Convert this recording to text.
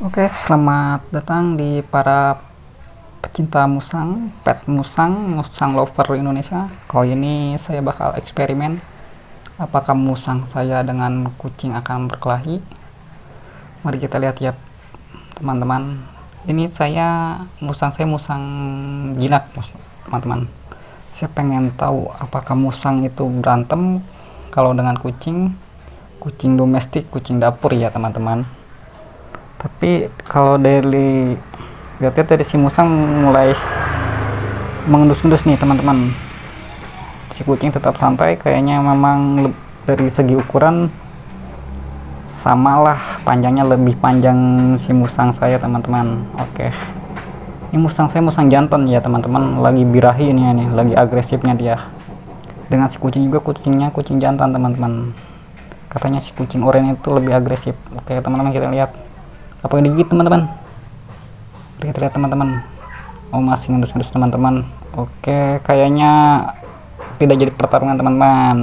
Oke, selamat datang di para pecinta musang, pet musang, musang lover Indonesia. Kali ini saya bakal eksperimen apakah musang saya dengan kucing akan berkelahi. Mari kita lihat ya, teman-teman. Ini musang jinak, teman-teman. Saya pengen tahu apakah musang itu berantem kalau dengan kucing domestik, kucing dapur ya, teman-teman. Tapi kalau dari lihatnya tadi si musang mulai mengendus-endus nih, teman-teman. Si kucing tetap santai, kayaknya memang dari segi ukuran samalah, panjangnya lebih panjang si musang saya, teman-teman. Oke, ini musang saya musang jantan ya, teman-teman, lagi birahi ini, lagi agresifnya dia. Dengan si kucing juga, kucingnya kucing jantan, teman-teman. Katanya si kucing oranye itu lebih agresif. Oke, teman-teman, kita lihat apa yang digigit, teman-teman. Kita lihat, teman-teman. Oh, masih ngendus-ngendus, teman-teman. Oke, kayaknya tidak jadi pertarungan, teman-teman.